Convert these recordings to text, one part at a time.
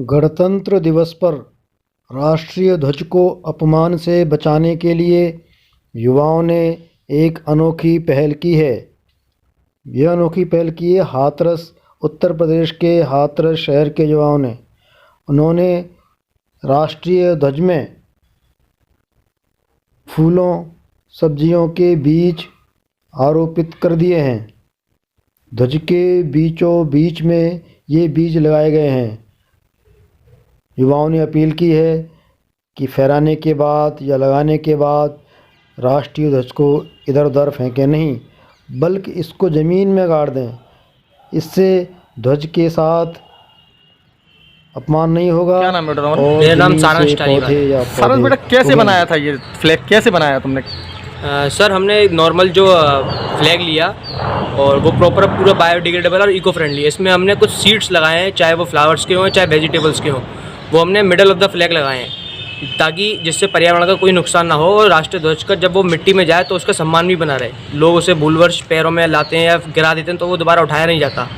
गणतंत्र दिवस पर राष्ट्रीय ध्वज को अपमान से बचाने के लिए युवाओं ने एक अनोखी पहल की है। यह अनोखी पहल की है हाथरस उत्तर प्रदेश के हाथरस शहर के युवाओं ने। उन्होंने राष्ट्रीय ध्वज में फूलों सब्जियों के बीज आरोपित कर दिए हैं। ध्वज के बीचों बीच में ये बीज लगाए गए हैं। युवाओं ने अपील की है कि फहराने के बाद या लगाने के बाद राष्ट्रीय ध्वज को इधर उधर फेंकें नहीं, बल्कि इसको ज़मीन में गाड़ दें। इससे ध्वज के साथ अपमान नहीं होगा। क्या नाम है? मेरा नाम सारांश टालीवाल। सारांश बेटा, कैसे बनाया था ये फ्लैग? कैसे बनाया तुमने? सर, हमने नॉर्मल जो फ्लैग लिया और वो प्रॉपर पूरा बायोडिग्रेडेबल और इको फ्रेंडली। इसमें हमने कुछ सीड्स लगाए हैं, चाहे वो फ्लावर्स के हों चाहे वेजिटेबल्स के हों। वो हमने मिडल ऑफ द फ्लैग लगाए हैं ताकि जिससे पर्यावरण का कोई नुकसान ना हो और राष्ट्रीय ध्वज का जब वो मिट्टी में जाए तो उसका सम्मान भी बना रहे। लोग उसे भूलवश पैरों में लाते हैं या गिरा देते हैं तो वो दोबारा उठाया नहीं जाता।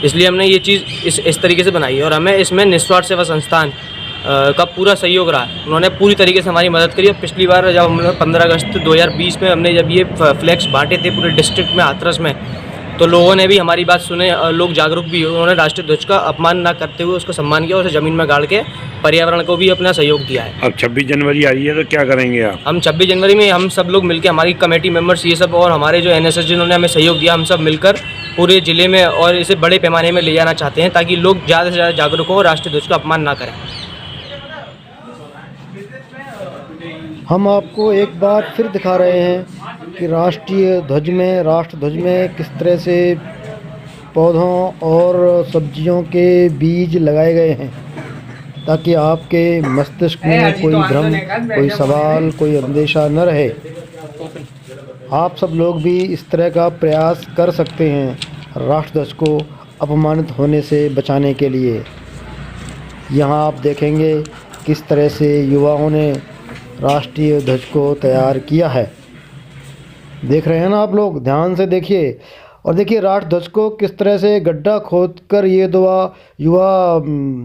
इसलिए हमने ये चीज़ इस तरीके से बनाई है और हमें इसमें निस्वार्थ सेवा संस्थान का पूरा सहयोग रहा। उन्होंने पूरी तरीके से हमारी मदद करी। और पिछली बार जब हमने 15 अगस्त 2020 में हमने जब ये फ्लैग्स बांटे थे पूरे डिस्ट्रिक्ट में हाथरस में, तो लोगों ने भी हमारी बात सुने, लोग जागरूक भी हुए। उन्होंने राष्ट्रीय ध्वज का अपमान ना करते हुए उसका सम्मान किया और उसे ज़मीन में गाड़ के पर्यावरण को भी अपना सहयोग दिया है। अब 26 जनवरी आ रही है तो क्या करेंगे आप? हम 26 जनवरी में हम सब लोग मिलकर, हमारी कमेटी मेंबर्स ये सब और हमारे जो NSS जिन्होंने हमें सहयोग दिया, हम सब मिलकर पूरे ज़िले में और इसे बड़े पैमाने में ले जाना चाहते हैं ताकि लोग ज़्यादा से ज़्यादा जागरूक हों और राष्ट्रीय ध्वज का अपमान ना करें। हम आपको एक बार फिर दिखा रहे हैं कि राष्ट्रीय ध्वज में किस तरह से पौधों और सब्जियों के बीज लगाए गए हैं, ताकि आपके मस्तिष्क में कोई भ्रम, कोई सवाल, कोई अंदेशा न रहे। आप सब लोग भी इस तरह का प्रयास कर सकते हैं राष्ट्र ध्वज को अपमानित होने से बचाने के लिए। यहाँ आप देखेंगे किस तरह से युवाओं ने राष्ट्रीय ध्वज को तैयार किया है। देख रहे हैं ना आप लोग? ध्यान से देखिए और देखिए राष्ट्र ध्वज को किस तरह से गड्ढा खोदकर ये युवा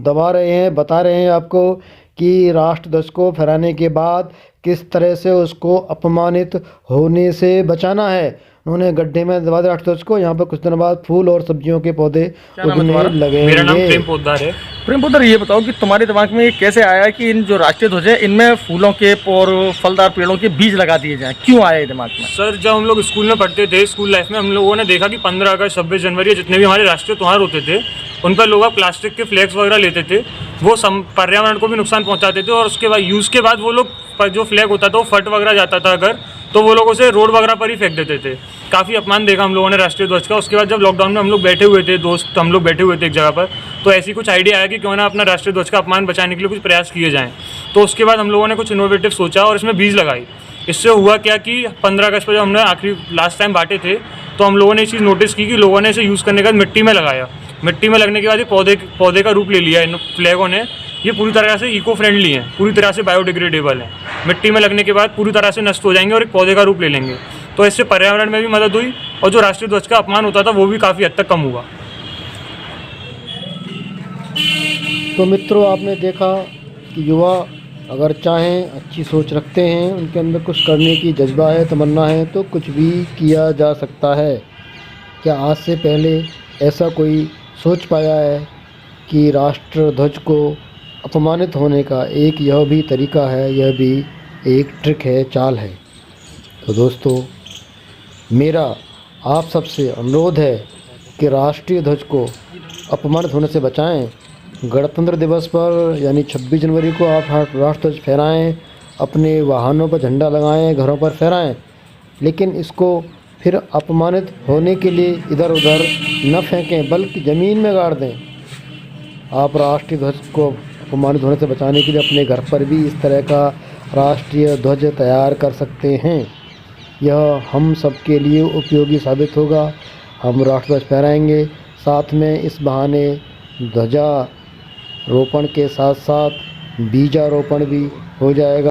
दबा रहे हैं, बता रहे हैं आपको कि राष्ट्र ध्वज को फहराने के बाद किस तरह से उसको अपमानित होने से बचाना है। उन्होंने गड्ढे में दबा दिया राष्ट्र ध्वज को। यहाँ पर कुछ दिन बाद फूल और सब्जियों के पौधे उगने लगेंगे। मेरा नाम प्रेम पोद्दार है। प्रेम पोद्दार, ये बताओ कि तुम्हारे दिमाग में ये कैसे आया कि इन जो राष्ट्रीय ध्वज है इनमें फूलों के और फलदार पेड़ों के बीज लगा दिए जाएं? क्यों आया दिमाग में? सर, जब हम लोग स्कूल में पढ़ते थे, स्कूल लाइफ में हम लोगों ने देखा कि 15 अगस्त 26 जनवरी जितने भी हमारे राष्ट्रीय त्यौहार होते थे उन पर लोग प्लास्टिक के फ्लैग्स वगैरह लेते थे। वो पर्यावरण को भी नुकसान पहुंचाते थे और उसके बाद यूज़ के बाद वो लोग जो फ्लैग होता था वो फट वगैरह जाता था अगर, तो वो लोग उसे रोड वगैरह पर ही फेंक देते थे। काफ़ी अपमान देखा हम लोगों ने राष्ट्रीय ध्वज का। उसके बाद जब लॉकडाउन में हम लोग बैठे हुए थे, दोस्त हम लोग बैठे हुए थे एक जगह पर, तो ऐसी कुछ आइडिया आया कि क्यों ना अपना राष्ट्रीय ध्वज का अपमान बचाने के लिए कुछ प्रयास किए जाएँ। तो उसके बाद हम लोगों ने कुछ इनोवेटिव सोचा और इसमें बीज लगाई। इससे हुआ क्या कि 15 अगस्त पर जब हमने आखिरी लास्ट टाइम बांटे थे तो हम लोगों ने ये चीज़ नोटिस की कि लोगों ने इसे यूज़ करने के बाद मिट्टी में लगाया। मिट्टी में लगने के बाद ये पौधे का रूप ले लिया इन फ्लैगों ने। ये पूरी तरह से इको फ्रेंडली हैं, पूरी तरह से बायोडिग्रेडेबल हैं। मिट्टी में लगने के बाद पूरी तरह से नष्ट हो जाएंगे और एक पौधे का रूप ले लेंगे। तो इससे पर्यावरण में भी मदद हुई और जो राष्ट्रीय ध्वज का अपमान होता था वो भी काफ़ी हद तक कम हुआ। तो मित्रों, आपने देखा कि युवा अगर चाहें, अच्छी सोच रखते हैं, उनके अंदर कुछ करने की जज्बा है, तमन्ना है, तो कुछ भी किया जा सकता है। क्या आज से पहले ऐसा कोई सोच पाया है कि राष्ट्र ध्वज को अपमानित होने का एक यह भी तरीका है, यह भी एक ट्रिक है, चाल है। तो दोस्तों, मेरा आप सबसे अनुरोध है कि राष्ट्रीय ध्वज को अपमानित होने से बचाएं। गणतंत्र दिवस पर यानी 26 जनवरी को आप राष्ट्र ध्वज फहराएँ, अपने वाहनों पर झंडा लगाएं, घरों पर फहराएं, लेकिन इसको फिर अपमानित होने के लिए इधर उधर न फेंकें, बल्कि ज़मीन में गाड़ दें। आप राष्ट्रीय ध्वज को अपमानित होने से बचाने के लिए अपने घर पर भी इस तरह का राष्ट्रीय ध्वज तैयार कर सकते हैं। यह हम सब के लिए उपयोगी साबित होगा। हम राष्ट्रीय ध्वज फहराएंगे, साथ में इस बहाने ध्वजारोपण के साथ साथ बीजारोपण भी हो जाएगा।